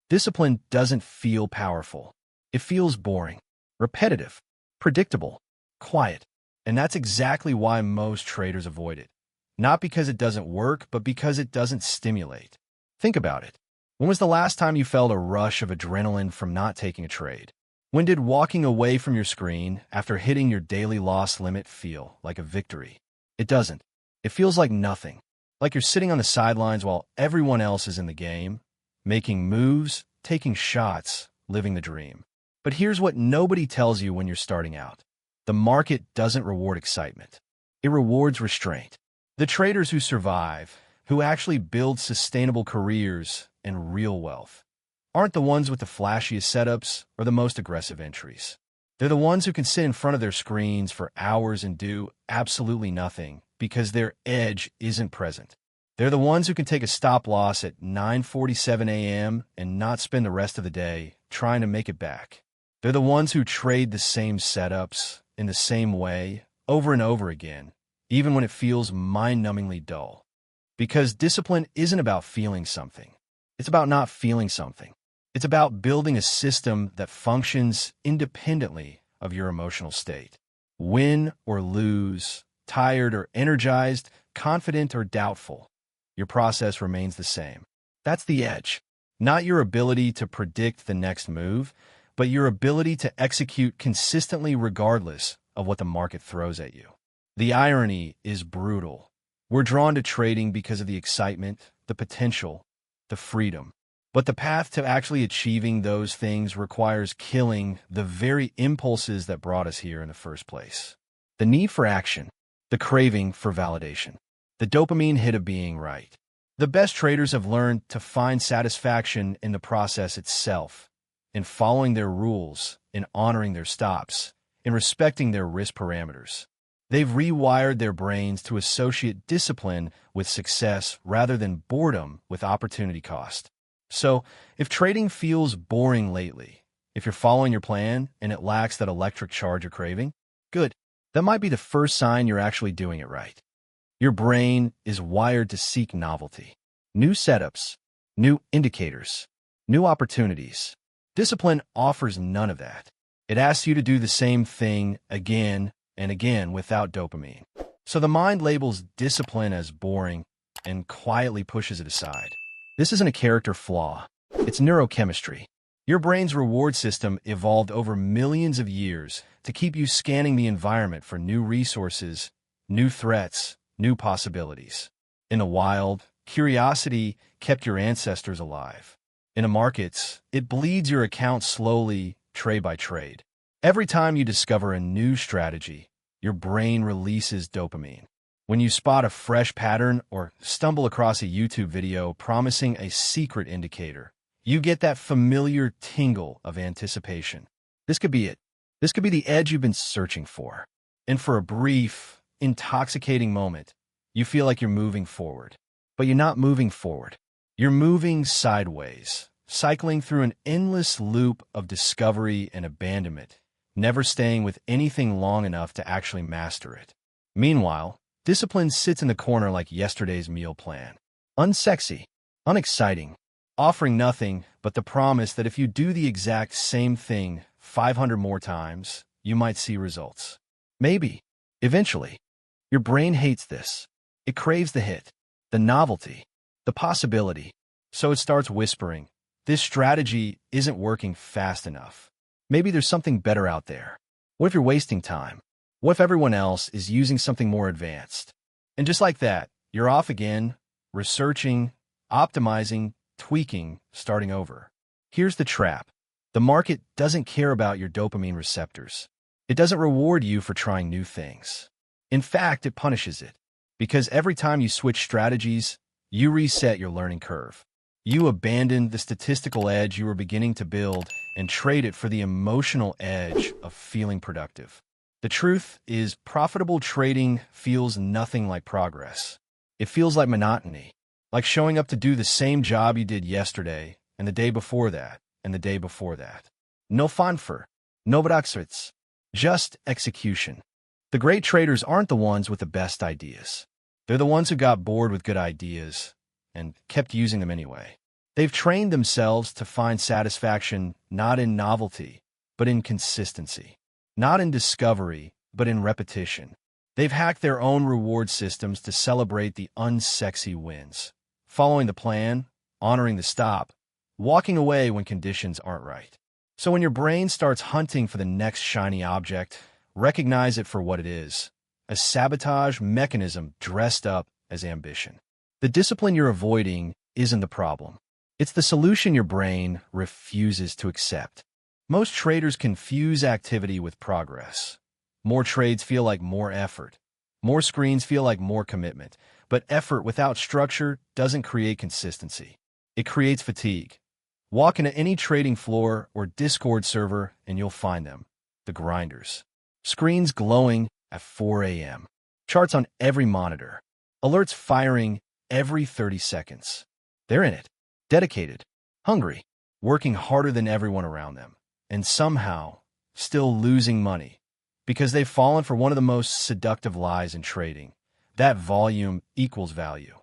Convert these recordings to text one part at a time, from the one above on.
Discipline doesn't feel powerful. It feels boring, repetitive, predictable, quiet. And that's exactly why most traders avoid it. Not because it doesn't work, but because it doesn't stimulate. Think about it. When was the last time you felt a rush of adrenaline from not taking a trade? When did walking away from your screen after hitting your daily loss limit feel like a victory? It doesn't. It feels like nothing. Like you're sitting on the sidelines while everyone else is in the game, making moves, taking shots, living the dream. But here's what nobody tells you when you're starting out. The market doesn't reward excitement. It rewards restraint. The traders who survive, who actually build sustainable careers and real wealth, aren't the ones with the flashiest setups or the most aggressive entries. They're the ones who can sit in front of their screens for hours and do absolutely nothing because their edge isn't present. They're the ones who can take a stop loss at 9:47 a.m. and not spend the rest of the day trying to make it back. They're the ones who trade the same setups in the same way over and over again, even when it feels mind-numbingly dull. Because discipline isn't about feeling something. It's about not feeling something. It's about building a system that functions independently of your emotional state. Win or lose, tired or energized, confident or doubtful, your process remains the same. That's the edge. Not your ability to predict the next move, but your ability to execute consistently regardless of what the market throws at you. The irony is brutal. We're drawn to trading because of the excitement, the potential, the freedom. But the path to actually achieving those things requires killing the very impulses that brought us here in the first place. The need for action, the craving for validation, the dopamine hit of being right. The best traders have learned to find satisfaction in the process itself, in following their rules, in honoring their stops, in respecting their risk parameters. They've rewired their brains to associate discipline with success rather than boredom with opportunity cost. So, if trading feels boring lately, if you're following your plan and it lacks that electric charge you're craving, good. That might be the first sign you're actually doing it right. Your brain is wired to seek novelty, new setups, new indicators, new opportunities. Discipline offers none of that. It asks you to do the same thing again and again without dopamine. So the mind labels discipline as boring and quietly pushes it aside. This isn't a character flaw. It's neurochemistry. Your brain's reward system evolved over millions of years to keep you scanning the environment for new resources, new threats, new possibilities. In the wild, curiosity kept your ancestors alive. In the markets, it bleeds your account slowly, trade by trade. Every time you discover a new strategy, your brain releases dopamine. When you spot a fresh pattern or stumble across a YouTube video promising a secret indicator, you get that familiar tingle of anticipation. This could be it. This could be the edge you've been searching for. And for a brief, intoxicating moment, you feel like you're moving forward. But you're not moving forward. You're moving sideways, cycling through an endless loop of discovery and abandonment, never staying with anything long enough to actually master it. Meanwhile, discipline sits in the corner like yesterday's meal plan. Unsexy, unexciting, offering nothing but the promise that if you do the exact same thing 500 more times, you might see results. Maybe, eventually. Your brain hates this. It craves the hit, the novelty, the possibility. So it starts whispering, this strategy isn't working fast enough. Maybe there's something better out there. What if you're wasting time? What if everyone else is using something more advanced? And just like that, you're off again, researching, optimizing, tweaking, starting over. Here's the trap. The market doesn't care about your dopamine receptors. It doesn't reward you for trying new things. In fact, it punishes it. Because every time you switch strategies, you reset your learning curve. You abandon the statistical edge you were beginning to build and trade it for the emotional edge of feeling productive. The truth is, profitable trading feels nothing like progress. It feels like monotony, like showing up to do the same job you did yesterday, and the day before that, and the day before that. No fanfare, no Brexits, just execution. The great traders aren't the ones with the best ideas. They're the ones who got bored with good ideas and kept using them anyway. They've trained themselves to find satisfaction not in novelty, but in consistency. Not in discovery, but in repetition. They've hacked their own reward systems to celebrate the unsexy wins, following the plan, honoring the stop, walking away when conditions aren't right. So when your brain starts hunting for the next shiny object, recognize it for what it is, a sabotage mechanism dressed up as ambition. The discipline you're avoiding isn't the problem. It's the solution your brain refuses to accept. Most traders confuse activity with progress. More trades feel like more effort. More screens feel like more commitment. But effort without structure doesn't create consistency. It creates fatigue. Walk into any trading floor or Discord server and you'll find them, the grinders. Screens glowing at 4 a.m. Charts on every monitor. Alerts firing every 30 seconds. They're in it. Dedicated, hungry, working harder than everyone around them, and somehow still losing money because they've fallen for one of the most seductive lies in trading, that volume equals value.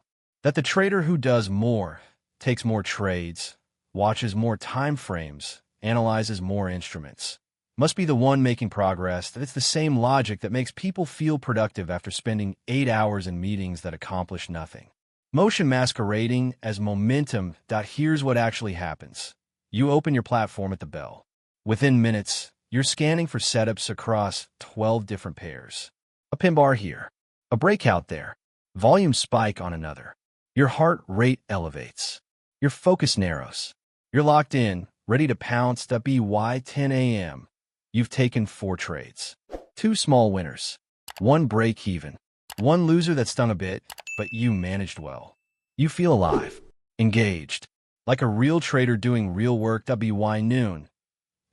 That the trader who does more, takes more trades, watches more time frames, analyzes more instruments, must be the one making progress. That it's the same logic that makes people feel productive after spending 8 hours in meetings that accomplish nothing. Motion masquerading as momentum. Here's what actually happens. You open your platform at the bell. Within minutes, you're scanning for setups across 12 different pairs. A pin bar here, a breakout there, volume spike on another. Your heart rate elevates. Your focus narrows. You're locked in, ready to pounce. By 10 a.m., you've taken 4 trades. 2 small winners, 1 break even, 1 loser that stung a bit, but you managed well. You feel alive, engaged, like a real trader doing real work. By noon,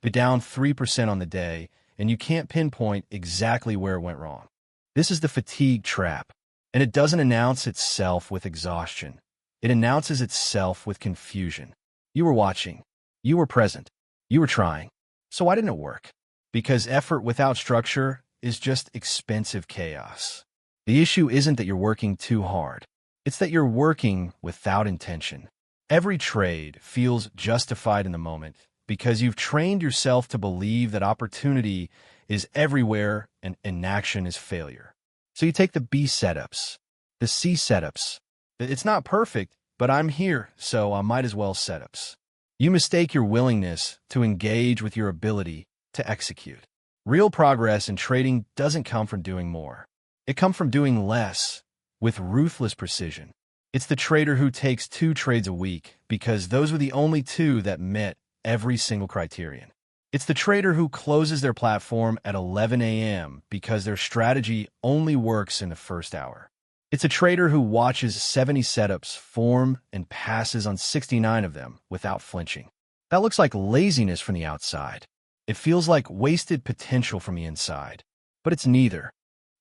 you're down 3% on the day, and you can't pinpoint exactly where it went wrong. This is the fatigue trap, and it doesn't announce itself with exhaustion. It announces itself with confusion. You were watching. You were present. You were trying. So why didn't it work? Because effort without structure is just expensive chaos. The issue isn't that you're working too hard. It's that you're working without intention. Every trade feels justified in the moment because you've trained yourself to believe that opportunity is everywhere and inaction is failure. So you take the B setups, the C setups. It's not perfect, but I'm here, so I might as well setups. You mistake your willingness to engage with your ability to execute. Real progress in trading doesn't come from doing more. It comes from doing less with ruthless precision. It's the trader who takes 2 trades a week because those were the only 2 that met every single criterion. It's the trader who closes their platform at 11 a.m. because their strategy only works in the first hour. It's a trader who watches 70 setups form and passes on 69 of them without flinching. That looks like laziness from the outside. It feels like wasted potential from the inside. But it's neither.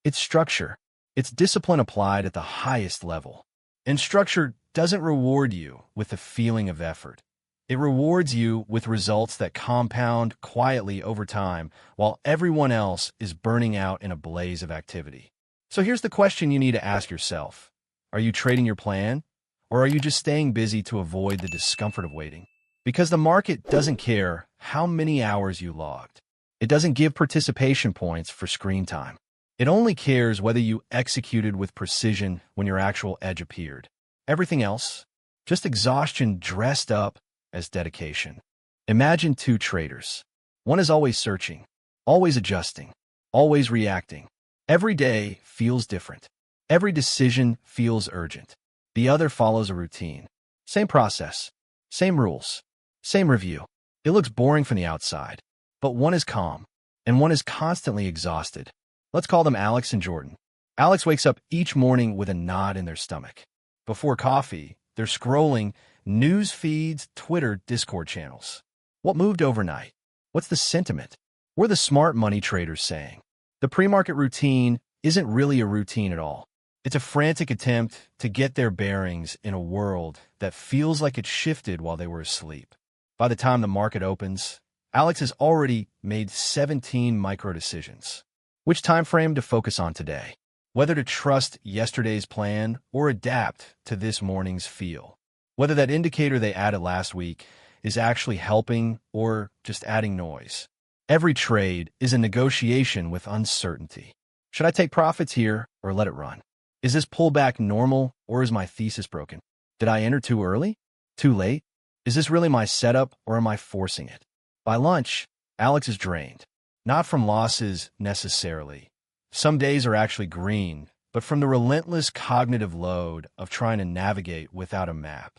It's structure. It's discipline applied at the highest level. And structure doesn't reward you with the feeling of effort. It rewards you with results that compound quietly over time while everyone else is burning out in a blaze of activity. So here's the question you need to ask yourself. Are you trading your plan? Or are you just staying busy to avoid the discomfort of waiting? Because the market doesn't care how many hours you logged. It doesn't give participation points for screen time. It only cares whether you executed with precision when your actual edge appeared. Everything else, just exhaustion dressed up as dedication. Imagine 2 traders. One is always searching, always adjusting, always reacting. Every day feels different. Every decision feels urgent. The other follows a routine. Same process, same rules, same review. It looks boring from the outside, but one is calm, and one is constantly exhausted. Let's call them Alex and Jordan. Alex wakes up each morning with a knot in their stomach. Before coffee, they're scrolling news feeds, Twitter, Discord channels. What moved overnight? What's the sentiment? What are the smart money traders saying? The pre-market routine isn't really a routine at all. It's a frantic attempt to get their bearings in a world that feels like it shifted while they were asleep. By the time the market opens, Alex has already made 17 micro decisions. Which time frame to focus on today? Whether to trust yesterday's plan or adapt to this morning's feel. whether that indicator they added last week is actually helping or just adding noise. Every trade is a negotiation with uncertainty. Should I take profits here or let it run? Is this pullback normal or is my thesis broken? Did I enter too early? Too late? Is this really my setup or am I forcing it? By lunch, Alex is drained. Not from losses necessarily. Some days are actually green, but from the relentless cognitive load of trying to navigate without a map.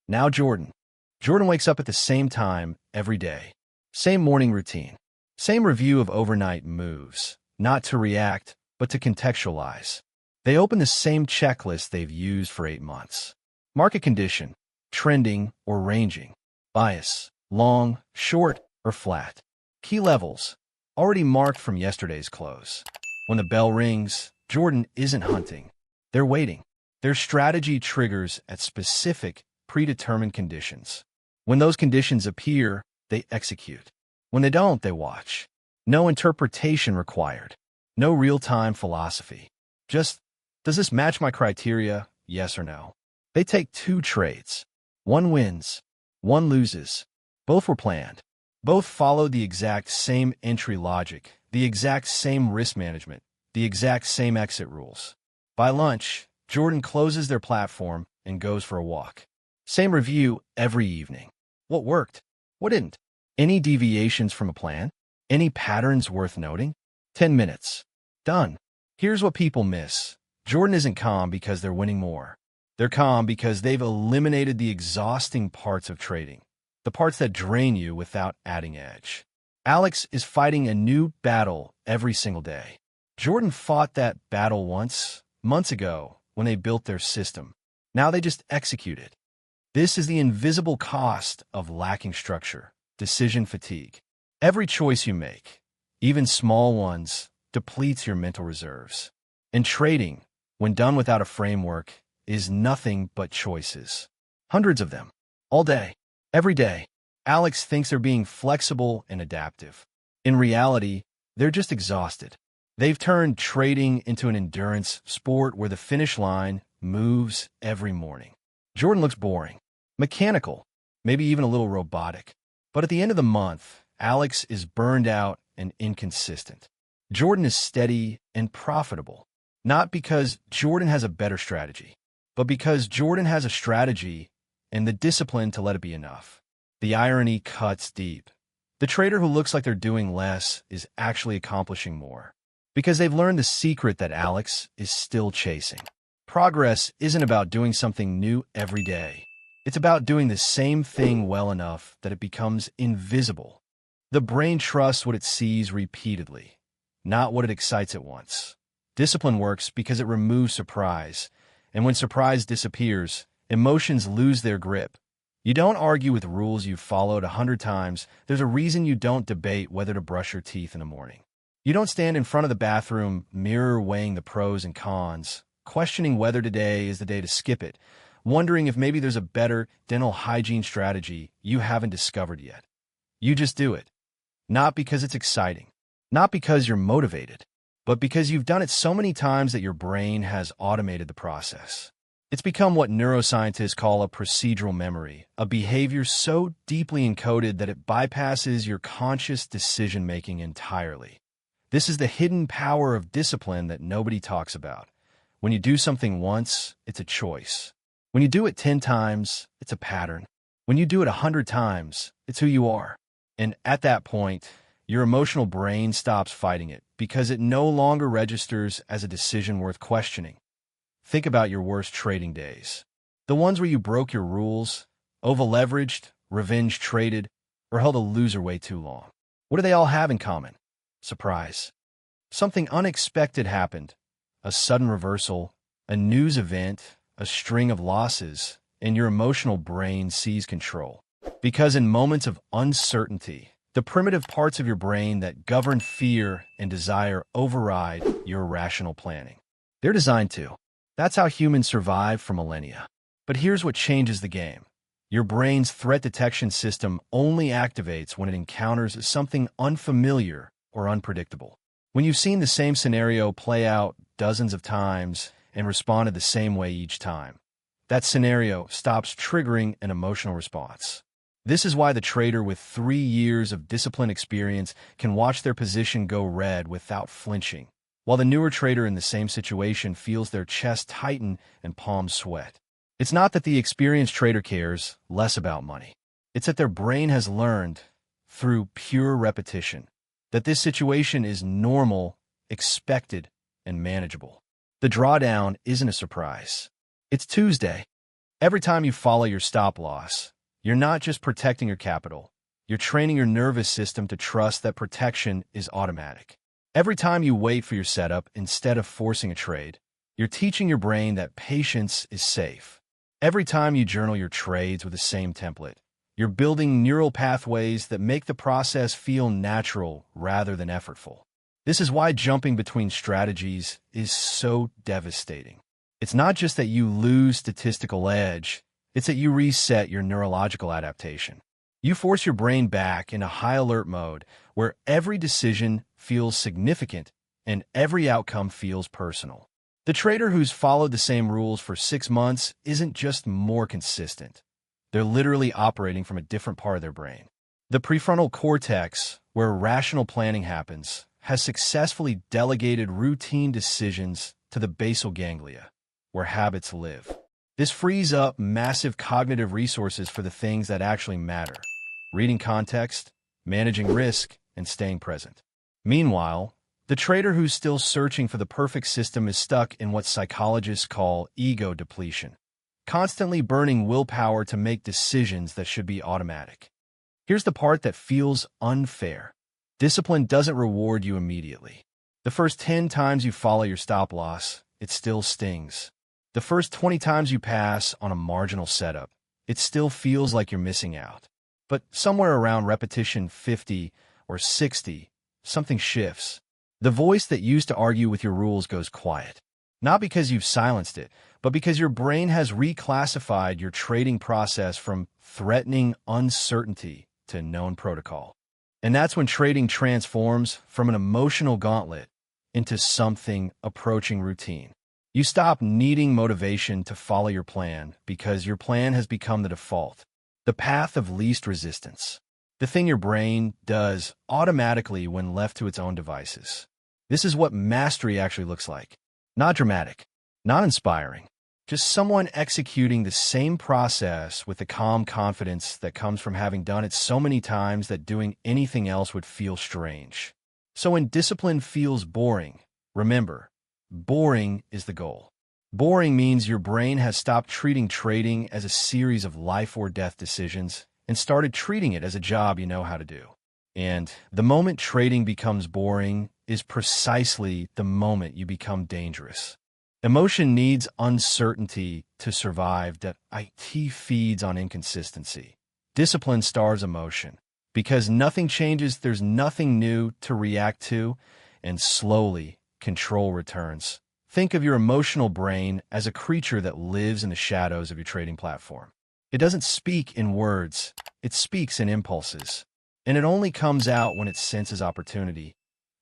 Now Jordan. Jordan wakes up at the same time every day. Same morning routine. Same review of overnight moves. Not to react, but to contextualize. They open the same checklist they've used for 8 months. Market condition, trending or ranging. Bias, long, short, or flat. Key levels, already marked from yesterday's close. When the bell rings, Jordan isn't hunting. They're waiting. Their strategy triggers at specific, predetermined conditions. When those conditions appear, they execute. When they don't, they watch. No interpretation required. No real-time philosophy. Just, does this match my criteria, yes or no? They take 2 trades. One wins. One loses. Both were planned. Both followed the exact same entry logic, the exact same risk management, the exact same exit rules. By lunch, Jordan closes their platform and goes for a walk. Same review every evening. What worked? What didn't? Any deviations from a plan? Any patterns worth noting? 10 minutes. Done. Here's what people miss. Jordan isn't calm because they're winning more. They're calm because they've eliminated the exhausting parts of trading, the parts that drain you without adding edge. Alex is fighting a new battle every single day. Jordan fought that battle once, months ago, when they built their system. Now they just execute it. This is the invisible cost of lacking structure, decision fatigue. Every choice you make, even small ones, depletes your mental reserves. And trading, when done without a framework, is nothing but choices. Hundreds of them. All day. Every day. Alex thinks they're being flexible and adaptive. In reality, they're just exhausted. They've turned trading into an endurance sport where the finish line moves every morning. Jordan looks boring, mechanical, maybe even a little robotic. But at the end of the month, Alex is burned out and inconsistent. Jordan is steady and profitable. Not because Jordan has a better strategy, but because Jordan has a strategy and the discipline to let it be enough. The irony cuts deep. The trader who looks like they're doing less is actually accomplishing more. Because they've learned the secret that Alex is still chasing. Progress isn't about doing something new every day. It's about doing the same thing well enough that it becomes invisible. The brain trusts what it sees repeatedly, not what it excites at once. Discipline works because it removes surprise, and when surprise disappears, emotions lose their grip. You don't argue with rules you've followed 100 times. There's a reason you don't debate whether to brush your teeth in the morning. You don't stand in front of the bathroom mirror weighing the pros and cons, questioning whether today is the day to skip it, wondering if maybe there's a better dental hygiene strategy you haven't discovered yet. You just do it. Not because it's exciting, not because you're motivated, but because you've done it so many times that your brain has automated the process. It's become what neuroscientists call a procedural memory, a behavior so deeply encoded that it bypasses your conscious decision-making entirely. This is the hidden power of discipline that nobody talks about. When you do something once, it's a choice. When you do it 10 times, it's a pattern. When you do it 100 times, it's who you are. And at that point, your emotional brain stops fighting it because it no longer registers as a decision worth questioning. Think about your worst trading days. The ones where you broke your rules, over-leveraged, revenge traded, or held a loser way too long. What do they all have in common? Surprise. Something unexpected happened. A sudden reversal, a news event, a string of losses, and your emotional brain seized control. Because in moments of uncertainty, the primitive parts of your brain that govern fear and desire override your rational planning. They're designed to. That's how humans survive for millennia. But here's what changes the game. Your brain's threat detection system only activates when it encounters something unfamiliar or unpredictable. When you've seen the same scenario play out dozens of times and responded the same way each time. that scenario stops triggering an emotional response. This is why the trader with 3 years of disciplined experience can watch their position go red without flinching, while the newer trader in the same situation feels their chest tighten and palms sweat. It's not that the experienced trader cares less about money. It's that their brain has learned, through pure repetition, that this situation is normal, expected, and manageable. The drawdown isn't a surprise. It's Tuesday. Every time you follow your stop loss, you're not just protecting your capital, you're training your nervous system to trust that protection is automatic. Every time you wait for your setup instead of forcing a trade, you're teaching your brain that patience is safe. Every time you journal your trades with the same template, you're building neural pathways that make the process feel natural rather than effortful. This is why jumping between strategies is so devastating. It's not just that you lose statistical edge, it's that you reset your neurological adaptation. You force your brain back into high alert mode where every decision feels significant and every outcome feels personal. The trader who's followed the same rules for 6 months isn't just more consistent. They're literally operating from a different part of their brain. The prefrontal cortex, where rational planning happens, has successfully delegated routine decisions to the basal ganglia, where habits live. This frees up massive cognitive resources for the things that actually matter: reading context, managing risk, and staying present. Meanwhile, the trader who's still searching for the perfect system is stuck in what psychologists call ego depletion, constantly burning willpower to make decisions that should be automatic. Here's the part that feels unfair. Discipline doesn't reward you immediately. The first 10 times you follow your stop loss, it still stings. The first 20 times you pass on a marginal setup, it still feels like you're missing out. But somewhere around repetition 50 or 60, something shifts. The voice that used to argue with your rules goes quiet. Not because you've silenced it, but because your brain has reclassified your trading process from threatening uncertainty to known protocol. And that's when trading transforms from an emotional gauntlet into something approaching routine. You stop needing motivation to follow your plan because your plan has become the default, the path of least resistance, the thing your brain does automatically when left to its own devices. This is what mastery actually looks like. Not dramatic, not inspiring, just someone executing the same process with the calm confidence that comes from having done it so many times that doing anything else would feel strange. So when discipline feels boring, remember, boring is the goal. Boring means your brain has stopped treating trading as a series of life or death decisions and started treating it as a job you know how to do. And the moment trading becomes boring is precisely the moment you become dangerous. Emotion needs uncertainty to survive. That IT feeds on inconsistency. Discipline stars emotion. Because nothing changes, there's nothing new to react to, and slowly, control returns. Think of your emotional brain as a creature that lives in the shadows of your trading platform. It doesn't speak in words, it speaks in impulses. And it only comes out when it senses opportunity.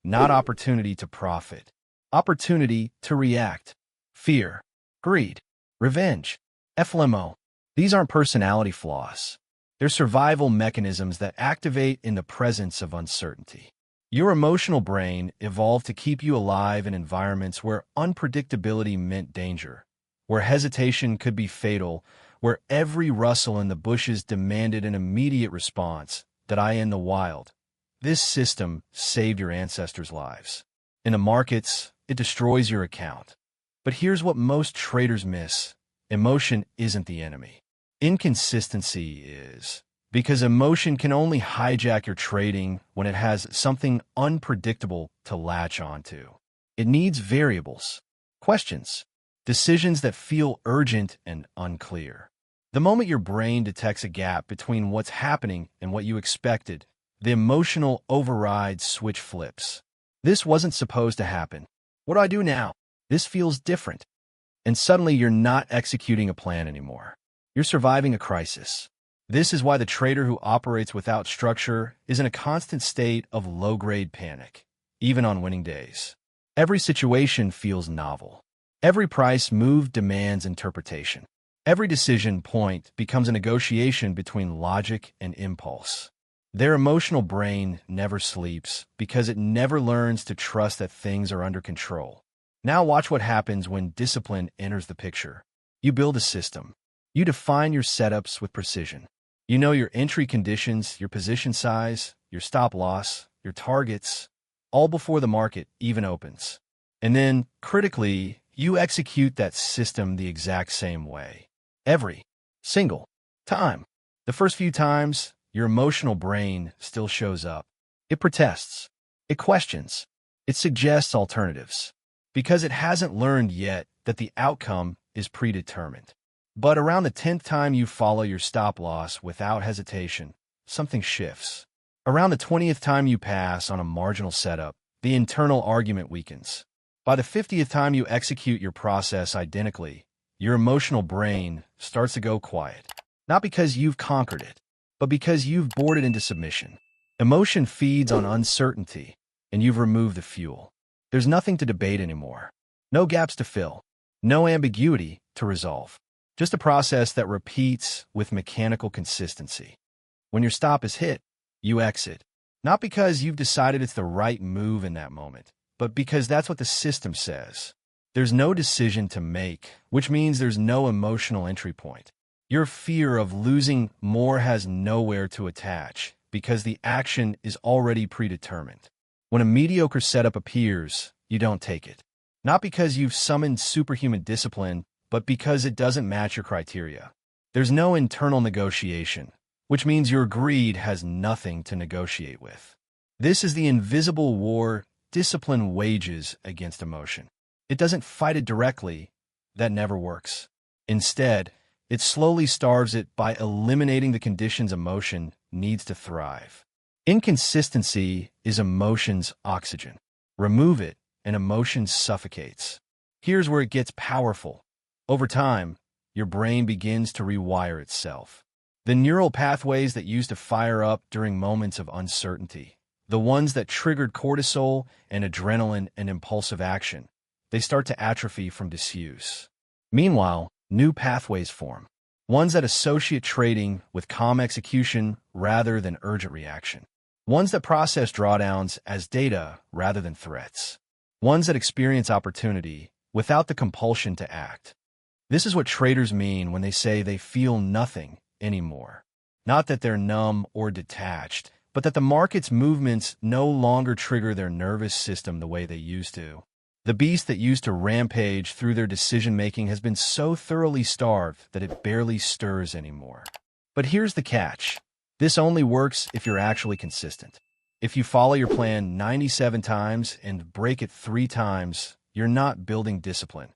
Not opportunity to profit. Opportunity to react. Fear, greed, revenge, FLMO. These aren't personality flaws. They're survival mechanisms that activate in the presence of uncertainty. Your emotional brain evolved to keep you alive in environments where unpredictability meant danger, where hesitation could be fatal, where every rustle in the bushes demanded an immediate response. That I in the wild. This system saved your ancestors' lives. In the markets, it destroys your account. But here's what most traders miss. Emotion isn't the enemy. Inconsistency is. Because emotion can only hijack your trading when it has something unpredictable to latch onto. It needs variables, questions, decisions that feel urgent and unclear. The moment your brain detects a gap between what's happening and what you expected, the emotional override switch flips. This wasn't supposed to happen. What do I do now? This feels different. And suddenly you're not executing a plan anymore. You're surviving a crisis. This is why the trader who operates without structure is in a constant state of low-grade panic, even on winning days. Every situation feels novel. Every price move demands interpretation. Every decision point becomes a negotiation between logic and impulse. Their emotional brain never sleeps because it never learns to trust that things are under control. Now watch what happens when discipline enters the picture. You build a system. You define your setups with precision. You know your entry conditions, your position size, your stop loss, your targets, all before the market even opens. And then, critically, you execute that system the exact same way. Every single time. The first few times, your emotional brain still shows up. It protests. It questions. It suggests alternatives. Because it hasn't learned yet that the outcome is predetermined. But around the 10th time you follow your stop loss without hesitation, something shifts. Around the 20th time you pass on a marginal setup, the internal argument weakens. By the 50th time you execute your process identically, your emotional brain starts to go quiet. Not because you've conquered it, but because you've bored it into submission. Emotion feeds on uncertainty, and you've removed the fuel. There's nothing to debate anymore. No gaps to fill. No ambiguity to resolve. Just a process that repeats with mechanical consistency. When your stop is hit, you exit. Not because you've decided it's the right move in that moment, but because that's what the system says. There's no decision to make, which means there's no emotional entry point. Your fear of losing more has nowhere to attach because the action is already predetermined. When a mediocre setup appears, you don't take it. Not because you've summoned superhuman discipline, but because it doesn't match your criteria. There's no internal negotiation, which means your greed has nothing to negotiate with. This is the invisible war discipline wages against emotion. It doesn't fight it directly. That never works. Instead, it slowly starves it by eliminating the conditions emotion needs to thrive. Inconsistency is emotion's oxygen. Remove it, and emotion suffocates. Here's where it gets powerful. Over time, your brain begins to rewire itself. The neural pathways that used to fire up during moments of uncertainty, the ones that triggered cortisol and adrenaline and impulsive action, they start to atrophy from disuse. Meanwhile, new pathways form, ones that associate trading with calm execution rather than urgent reaction, ones that process drawdowns as data rather than threats, ones that experience opportunity without the compulsion to act. This is what traders mean when they say they feel nothing anymore. Not that they're numb or detached, but that the market's movements no longer trigger their nervous system the way they used to. The beast that used to rampage through their decision-making has been so thoroughly starved that it barely stirs anymore. But here's the catch. This only works if you're actually consistent. If you follow your plan 97 times and break it 3 times, you're not building discipline.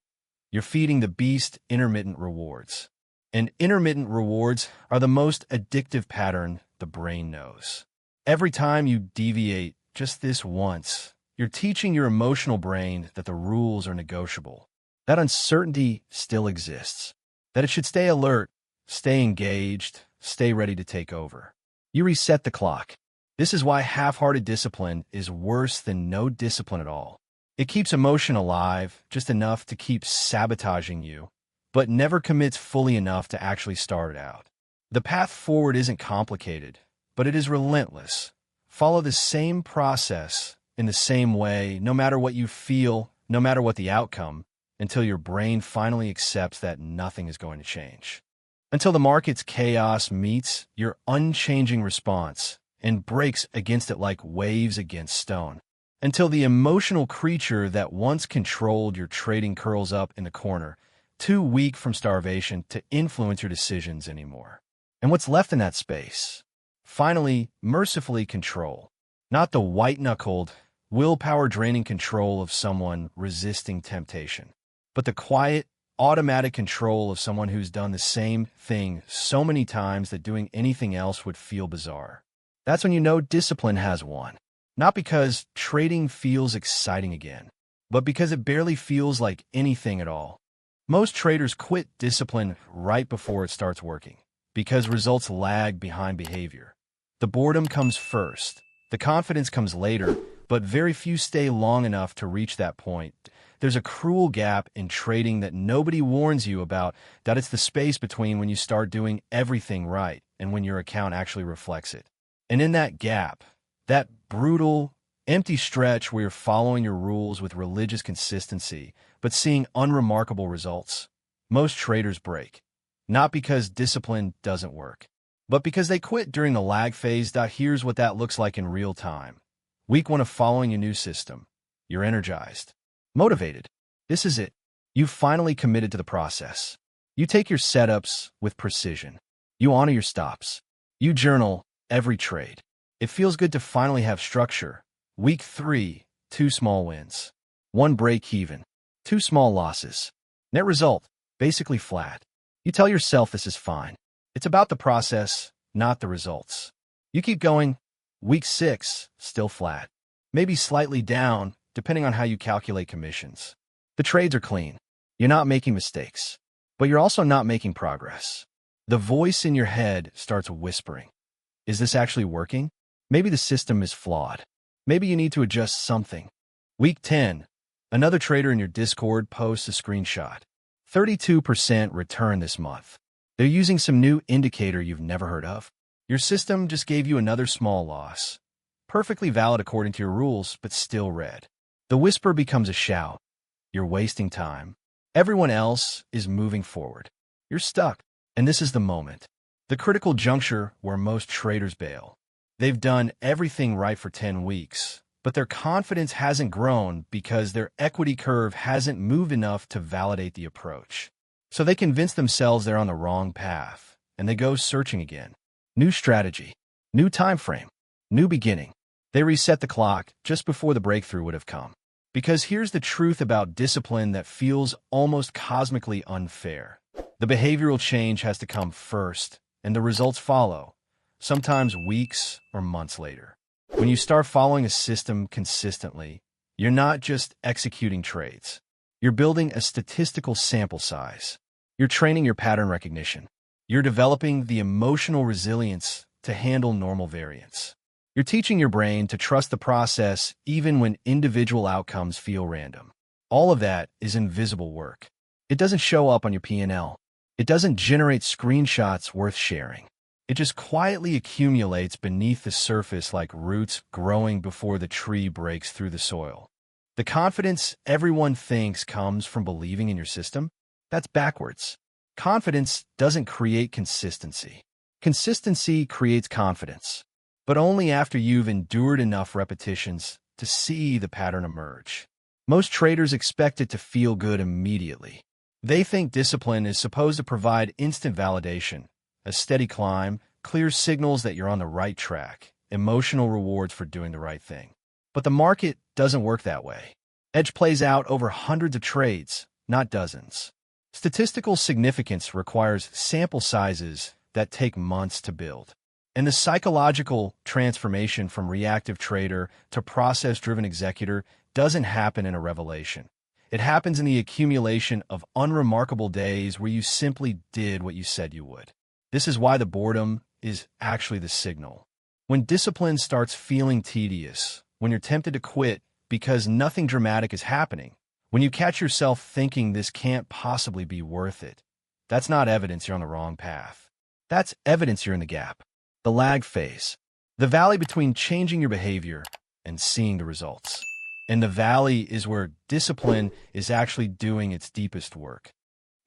You're feeding the beast intermittent rewards. And intermittent rewards are the most addictive pattern the brain knows. Every time you deviate just this once, you're teaching your emotional brain that the rules are negotiable, that uncertainty still exists, that it should stay alert, stay engaged, stay ready to take over. You reset the clock. This is why half-hearted discipline is worse than no discipline at all. It keeps emotion alive just enough to keep sabotaging you, but never commits fully enough to actually start it out. The path forward isn't complicated, but it is relentless. Follow the same process in the same way, no matter what you feel, no matter what the outcome, until your brain finally accepts that nothing is going to change. Until the market's chaos meets your unchanging response and breaks against it like waves against stone. Until the emotional creature that once controlled your trading curls up in the corner, too weak from starvation to influence your decisions anymore. And what's left in that space? Finally, mercifully control. Not the white-knuckled, willpower-draining control of someone resisting temptation, but the quiet, automatic control of someone who's done the same thing so many times that doing anything else would feel bizarre. That's when you know discipline has won. Not because trading feels exciting again, but because it barely feels like anything at all. Most traders quit discipline right before it starts working, because results lag behind behavior. The boredom comes first. The confidence comes later, but very few stay long enough to reach that point. There's a cruel gap in trading that nobody warns you about, that it's the space between when you start doing everything right and when your account actually reflects it. And in that gap, that brutal, empty stretch where you're following your rules with religious consistency, but seeing unremarkable results, most traders break. Not because discipline doesn't work, but because they quit during the lag phase. Here's what that looks like in real time. Week 1 of following a new system. You're energized, motivated. This is it. You've finally committed to the process. You take your setups with precision. You honor your stops. You journal every trade. It feels good to finally have structure. Week 3, 2 small wins. 1 break even. 2 small losses. Net result, basically flat. You tell yourself this is fine. It's about the process, not the results. You keep going. Week 6, still flat. Maybe slightly down, depending on how you calculate commissions. The trades are clean. You're not making mistakes, but you're also not making progress. The voice in your head starts whispering. Is this actually working? Maybe the system is flawed. Maybe you need to adjust something. Week 10, another trader in your Discord posts a screenshot. 32% return this month. They're using some new indicator you've never heard of. Your system just gave you another small loss. Perfectly valid according to your rules, but still red. The whisper becomes a shout. You're wasting time. Everyone else is moving forward. You're stuck. And this is the moment. The critical juncture where most traders bail. They've done everything right for 10 weeks, but their confidence hasn't grown because their equity curve hasn't moved enough to validate the approach. So they convince themselves they're on the wrong path, and they go searching again. New strategy, new time frame, new beginning. They reset the clock just before the breakthrough would have come. Because here's the truth about discipline that feels almost cosmically unfair. The behavioral change has to come first, and the results follow, sometimes weeks or months later. When you start following a system consistently, you're not just executing trades. You're building a statistical sample size. You're training your pattern recognition. You're developing the emotional resilience to handle normal variance. You're teaching your brain to trust the process even when individual outcomes feel random. All of that is invisible work. It doesn't show up on your P&L. It doesn't generate screenshots worth sharing. It just quietly accumulates beneath the surface like roots growing before the tree breaks through the soil. The confidence everyone thinks comes from believing in your system? That's backwards. Confidence doesn't create consistency. Consistency creates confidence, but only after you've endured enough repetitions to see the pattern emerge. Most traders expect it to feel good immediately. They think discipline is supposed to provide instant validation, a steady climb, clear signals that you're on the right track, emotional rewards for doing the right thing. But the market doesn't work that way. Edge plays out over hundreds of trades, not dozens. Statistical significance requires sample sizes that take months to build. And the psychological transformation from reactive trader to process-driven executor doesn't happen in a revelation. It happens in the accumulation of unremarkable days where you simply did what you said you would. This is why the boredom is actually the signal. When discipline starts feeling tedious, when you're tempted to quit because nothing dramatic is happening, when you catch yourself thinking this can't possibly be worth it, that's not evidence you're on the wrong path. That's evidence you're in the gap, the lag phase, the valley between changing your behavior and seeing the results. And the valley is where discipline is actually doing its deepest work.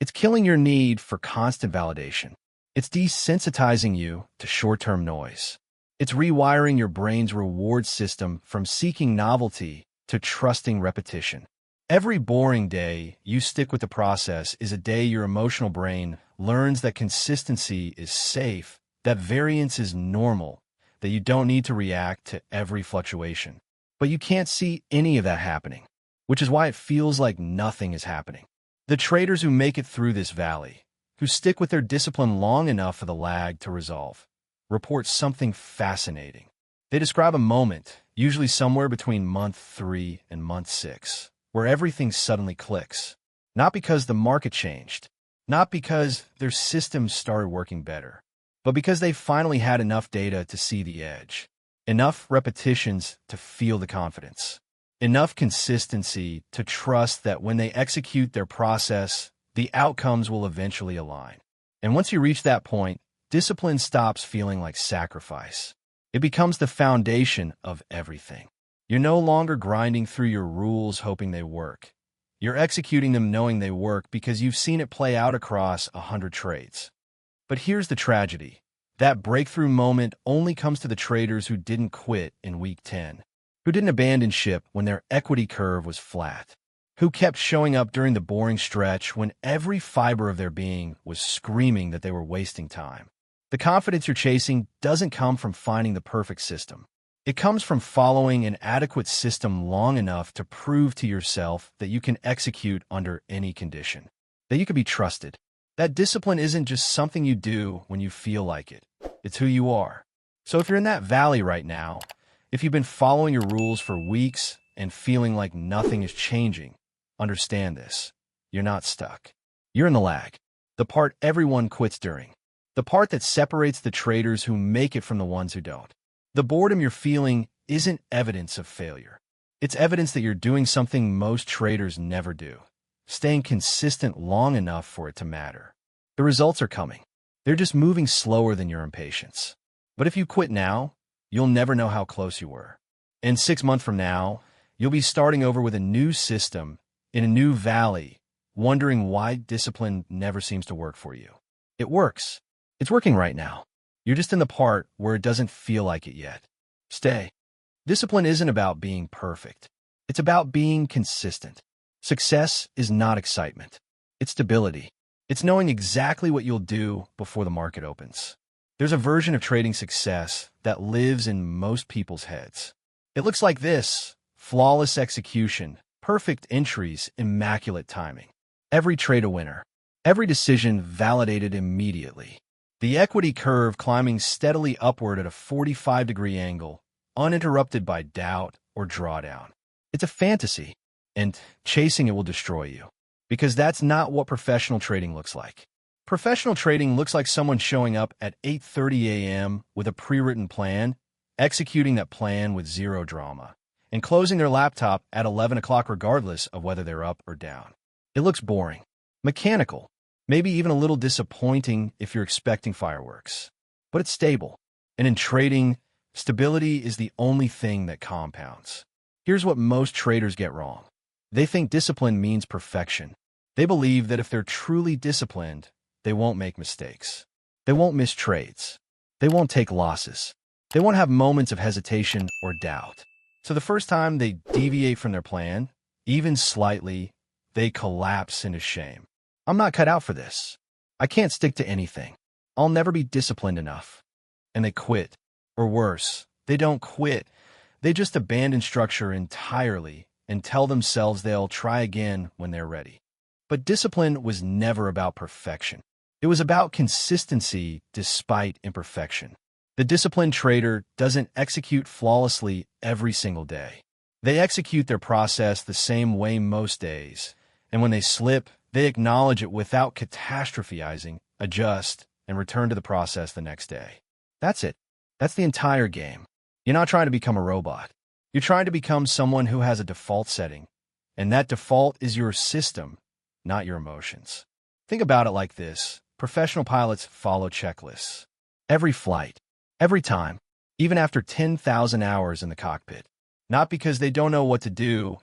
It's killing your need for constant validation. It's desensitizing you to short-term noise. It's rewiring your brain's reward system from seeking novelty to trusting repetition. Every boring day you stick with the process is a day your emotional brain learns that consistency is safe, that variance is normal, that you don't need to react to every fluctuation. But you can't see any of that happening, which is why it feels like nothing is happening. The traders who make it through this valley, who stick with their discipline long enough for the lag to resolve, report something fascinating. They describe a moment, usually somewhere between month 3 and month 6, where everything suddenly clicks. Not because the market changed, not because their systems started working better, but because they finally had enough data to see the edge. enough repetitions to feel the confidence, enough consistency to trust that when they execute their process, the outcomes will eventually align. And once you reach that point, discipline stops feeling like sacrifice. It becomes the foundation of everything. You're no longer grinding through your rules hoping they work. You're executing them knowing they work because you've seen it play out across 100 trades. But here's the tragedy. That breakthrough moment only comes to the traders who didn't quit in week 10, who didn't abandon ship when their equity curve was flat, who kept showing up during the boring stretch when every fiber of their being was screaming that they were wasting time. The confidence you're chasing doesn't come from finding the perfect system. It comes from following an adequate system long enough to prove to yourself that you can execute under any condition, that you can be trusted. That discipline isn't just something you do when you feel like it. It's who you are. So if you're in that valley right now, if you've been following your rules for weeks and feeling like nothing is changing, understand this. You're not stuck. You're in the lag, the part everyone quits during, the part that separates the traders who make it from the ones who don't. The boredom you're feeling isn't evidence of failure. It's evidence that you're doing something most traders never do, staying consistent long enough for it to matter. The results are coming. They're just moving slower than your impatience. But if you quit now, you'll never know how close you were. And 6 months from now, you'll be starting over with a new system, in a new valley, wondering why discipline never seems to work for you. It works. It's working right now. You're just in the part where it doesn't feel like it yet. Stay. Discipline isn't about being perfect. It's about being consistent. Success is not excitement. It's stability. It's knowing exactly what you'll do before the market opens. There's a version of trading success that lives in most people's heads. It looks like this: flawless execution, perfect entries, immaculate timing. Every trade a winner. Every decision validated immediately. The equity curve climbing steadily upward at a 45-degree angle, uninterrupted by doubt or drawdown. It's a fantasy, and chasing it will destroy you. Because that's not what professional trading looks like. Professional trading looks like someone showing up at 8:30 a.m. with a pre-written plan, executing that plan with zero drama, and closing their laptop at 11 o'clock regardless of whether they're up or down. It looks boring, mechanical, maybe even a little disappointing if you're expecting fireworks. But it's stable. And in trading, stability is the only thing that compounds. Here's what most traders get wrong. They think discipline means perfection. They believe that if they're truly disciplined, they won't make mistakes. They won't miss trades. They won't take losses. They won't have moments of hesitation or doubt. So the first time they deviate from their plan, even slightly, they collapse into shame. I'm not cut out for this. I can't stick to anything. I'll never be disciplined enough. And they quit. Or worse, they don't quit. They just abandon structure entirely and tell themselves they'll try again when they're ready. But discipline was never about perfection. It was about consistency despite imperfection. The disciplined trader doesn't execute flawlessly every single day. They execute their process the same way most days, and when they slip, they acknowledge it without catastrophizing, adjust, and return to the process the next day. That's it. That's the entire game. You're not trying to become a robot. You're trying to become someone who has a default setting, and that default is your system, not your emotions. Think about it like this. Professional pilots follow checklists. Every flight, every time, even after 10,000 hours in the cockpit. Not because they don't know what to do,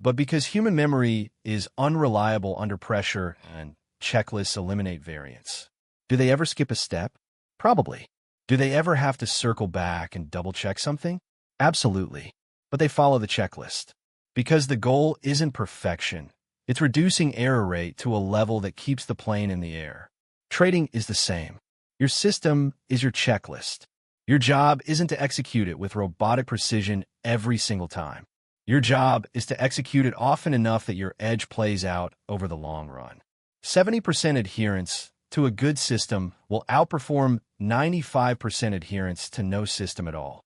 but because human memory is unreliable under pressure and checklists eliminate variance. Do they ever skip a step? Probably. Do they ever have to circle back and double-check something? Absolutely. But they follow the checklist. Because the goal isn't perfection. It's reducing error rate to a level that keeps the plane in the air. Trading is the same. Your system is your checklist. Your job isn't to execute it with robotic precision every single time. Your job is to execute it often enough that your edge plays out over the long run. 70% adherence to a good system will outperform 95% adherence to no system at all.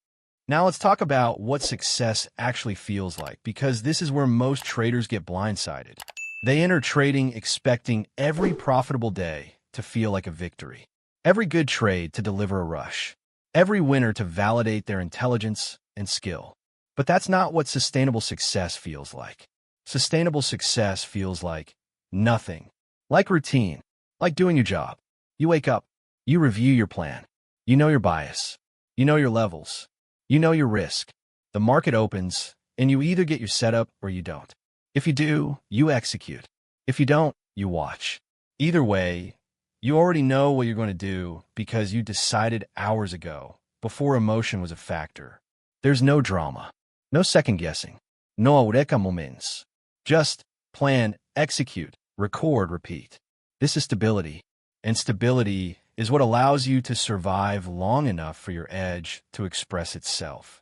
Now let's talk about what success actually feels like, because this is where most traders get blindsided. They enter trading expecting every profitable day to feel like a victory, every good trade to deliver a rush. every winner to validate their intelligence and skill. But that's not what sustainable success feels like. Sustainable success feels like nothing. Like routine, like doing your job. You wake up, you review your plan. You know your bias. You know your levels. You know your risk. The market opens, and you either get your setup or you don't. If you do, you execute. If you don't, you watch. Either way, you already know what you're going to do because you decided hours ago, before emotion was a factor. There's no drama, no second guessing, no eureka moments. Just plan, execute, record, repeat. This is stability, and stability is what allows you to survive long enough for your edge to express itself.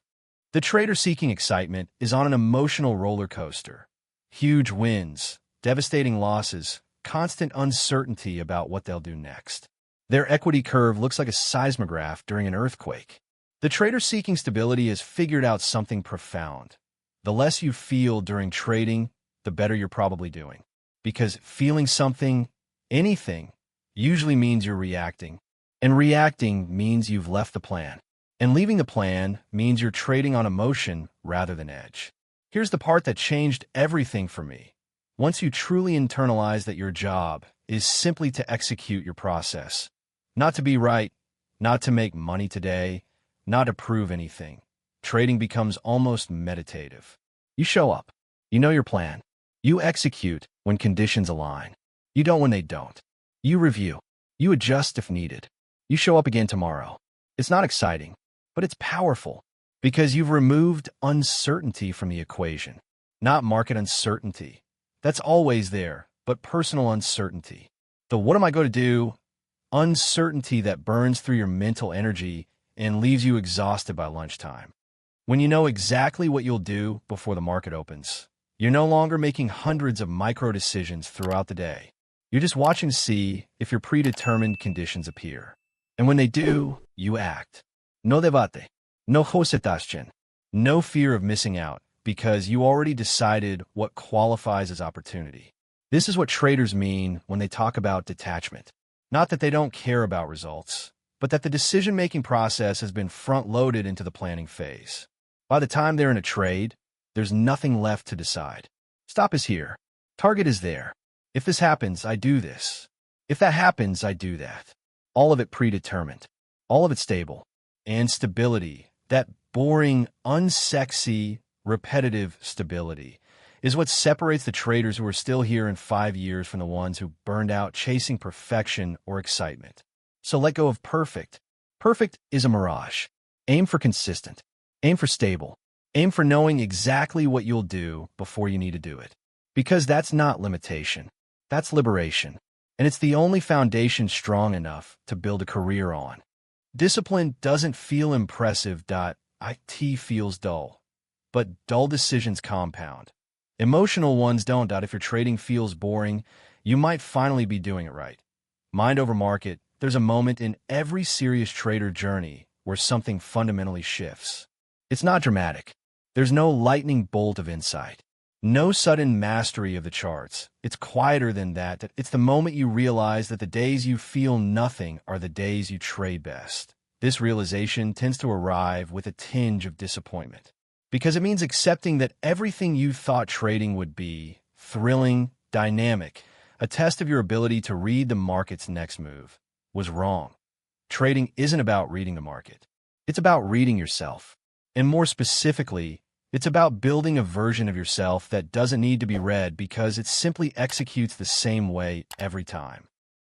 The trader seeking excitement is on an emotional roller coaster. Huge wins, devastating losses, constant uncertainty about what they'll do next. Their equity curve looks like a seismograph during an earthquake. The trader seeking stability has figured out something profound. The less you feel during trading, the better you're probably doing. Because feeling something, anything, usually means you're reacting. And reacting means you've left the plan. And leaving the plan means you're trading on emotion rather than edge. Here's the part that changed everything for me. Once you truly internalize that your job is simply to execute your process, not to be right, not to make money today, not to prove anything, trading becomes almost meditative. You show up. You know your plan. You execute when conditions align. You don't when they don't. You review. You adjust if needed. You show up again tomorrow. It's not exciting, but it's powerful because you've removed uncertainty from the equation. Not market uncertainty. That's always there, but personal uncertainty. The what am I going to do? Uncertainty that burns through your mental energy and leaves you exhausted by lunchtime. When you know exactly what you'll do before the market opens, you're no longer making hundreds of micro decisions throughout the day. You're just watching to see if your predetermined conditions appear. And when they do, you act. No debate. No hesitación. No fear of missing out, because you already decided what qualifies as opportunity. This is what traders mean when they talk about detachment. Not that they don't care about results, but that the decision-making process has been front-loaded into the planning phase. By the time they're in a trade, there's nothing left to decide. Stop is here. Target is there. If this happens, I do this. If that happens, I do that. All of it predetermined. All of it stable. And stability, that boring, unsexy, repetitive stability, is what separates the traders who are still here in 5 years from the ones who burned out chasing perfection or excitement. So let go of perfect. Perfect is a mirage. Aim for consistent. Aim for stable. Aim for knowing exactly what you'll do before you need to do it. Because that's not limitation. That's liberation. And it's the only foundation strong enough to build a career on. Discipline doesn't feel impressive. It feels dull. But dull decisions compound. Emotional ones don't. If your trading feels boring, you might finally be doing it right. Mind over market, there's a moment in every serious trader journey where something fundamentally shifts. It's not dramatic. There's no lightning bolt of insight. No sudden mastery of the charts. It's quieter than that. It's the moment you realize that the days you feel nothing are the days you trade best. This realization tends to arrive with a tinge of disappointment, because it means accepting that everything you thought trading would be, thrilling, dynamic, a test of your ability to read the market's next move, was wrong. Trading isn't about reading the market. It's about reading yourself. And more specifically, it's about building a version of yourself that doesn't need to be read because it simply executes the same way every time.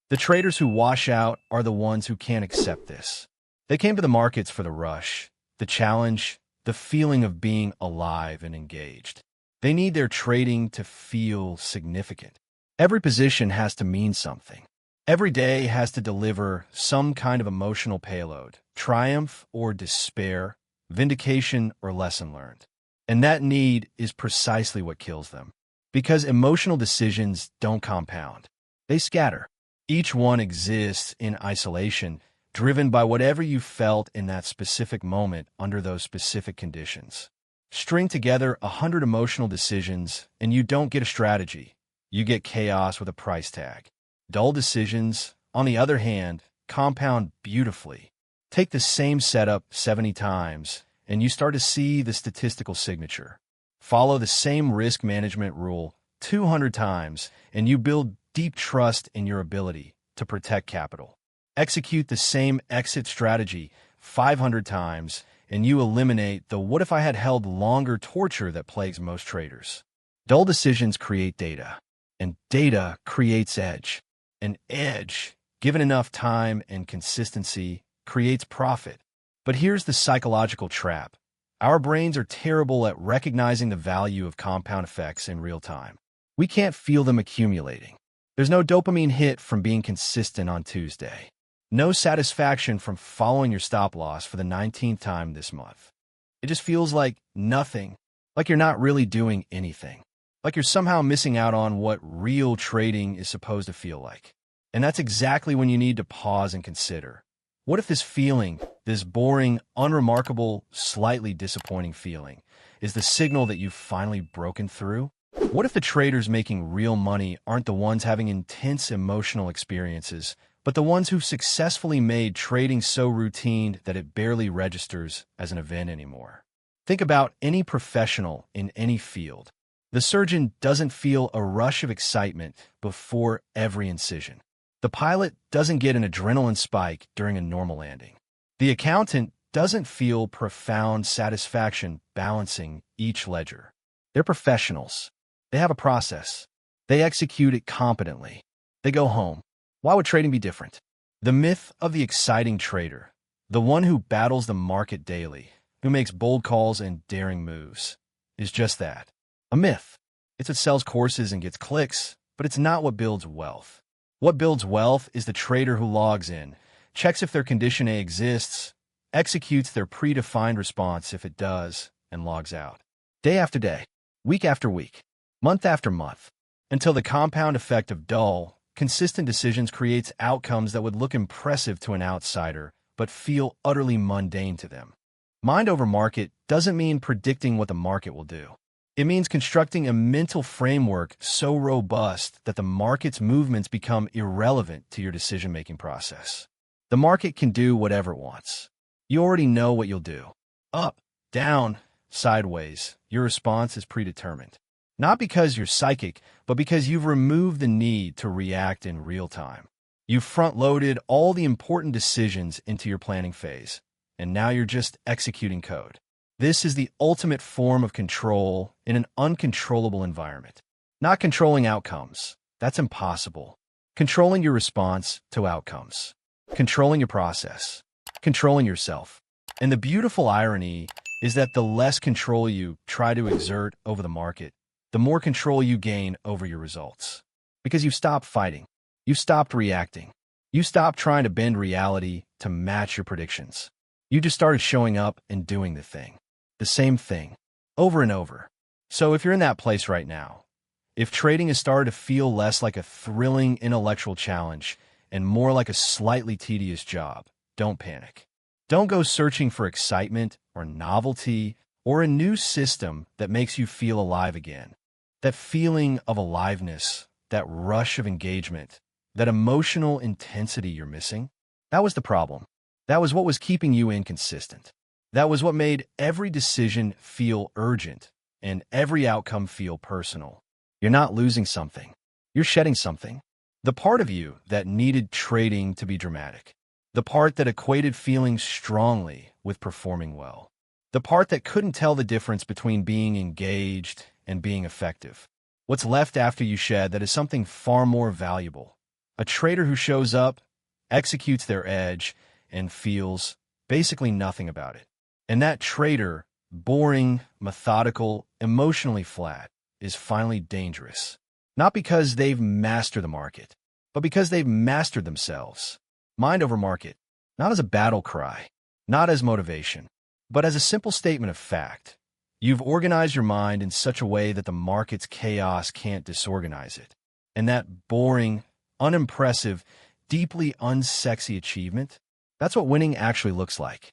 The traders who wash out are the ones who can't accept this. They came to the markets for the rush, the challenge, the feeling of being alive and engaged. They need their trading to feel significant. Every position has to mean something. Every day has to deliver some kind of emotional payload, triumph or despair, vindication or lesson learned. And that need is precisely what kills them. Because emotional decisions don't compound. They scatter. Each one exists in isolation, driven by whatever you felt in that specific moment under those specific conditions. String together 100 emotional decisions, and you don't get a strategy. You get chaos with a price tag. Dull decisions, on the other hand, compound beautifully. Take the same setup 70 times, and you start to see the statistical signature. Follow the same risk management rule 200 times, and you build deep trust in your ability to protect capital. Execute the same exit strategy 500 times, and you eliminate the what if I had held longer torture that plagues most traders. Dull decisions create data, and data creates edge. An edge, given enough time and consistency, creates profit. But here's the psychological trap. Our brains are terrible at recognizing the value of compound effects in real time. We can't feel them accumulating. There's no dopamine hit from being consistent on Tuesday. No satisfaction from following your stop loss for the 19th time this month. It just feels like nothing, like you're not really doing anything, like you're somehow missing out on what real trading is supposed to feel like. And that's exactly when you need to pause and consider. What if this feeling, this boring, unremarkable, slightly disappointing feeling, is the signal that you've finally broken through? What if the traders making real money aren't the ones having intense emotional experiences, but the ones who've successfully made trading so routine that it barely registers as an event anymore? Think about any professional in any field. The surgeon doesn't feel a rush of excitement before every incision. The pilot doesn't get an adrenaline spike during a normal landing. The accountant doesn't feel profound satisfaction balancing each ledger. They're professionals. They have a process. They execute it competently. They go home. Why would trading be different? The myth of the exciting trader, the one who battles the market daily, who makes bold calls and daring moves, is just that, a myth. It's what sells courses and gets clicks, but it's not what builds wealth. What builds wealth is the trader who logs in, checks if their condition A exists, executes their predefined response if it does, and logs out. Day after day, week after week, month after month, until the compound effect of dull, consistent decisions creates outcomes that would look impressive to an outsider, but feel utterly mundane to them. Mind over market doesn't mean predicting what the market will do. It means constructing a mental framework so robust that the market's movements become irrelevant to your decision-making process. The market can do whatever it wants. You already know what you'll do. Up, down, sideways, your response is predetermined. Not because you're psychic, but because you've removed the need to react in real time. You've front-loaded all the important decisions into your planning phase, and now you're just executing code. This is the ultimate form of control in an uncontrollable environment. Not controlling outcomes. That's impossible. Controlling your response to outcomes. Controlling your process. Controlling yourself. And the beautiful irony is that the less control you try to exert over the market, the more control you gain over your results. Because you've stopped fighting. You've stopped reacting. You stopped trying to bend reality to match your predictions. You just started showing up and doing the thing. The same thing. Over and over. So if you're in that place right now, if trading has started to feel less like a thrilling intellectual challenge and more like a slightly tedious job, don't panic. Don't go searching for excitement or novelty or a new system that makes you feel alive again. That feeling of aliveness, that rush of engagement, that emotional intensity you're missing, that was the problem. That was what was keeping you inconsistent. That was what made every decision feel urgent and every outcome feel personal. You're not losing something. You're shedding something. The part of you that needed trading to be dramatic. The part that equated feeling strongly with performing well. The part that couldn't tell the difference between being engaged and being effective. What's left after you shed that is something far more valuable. A trader who shows up, executes their edge, and feels basically nothing about it. And that trader, boring, methodical, emotionally flat, is finally dangerous. Not because they've mastered the market, but because they've mastered themselves. Mind over market, not as a battle cry, not as motivation, but as a simple statement of fact. You've organized your mind in such a way that the market's chaos can't disorganize it. And that boring, unimpressive, deeply unsexy achievement, that's what winning actually looks like.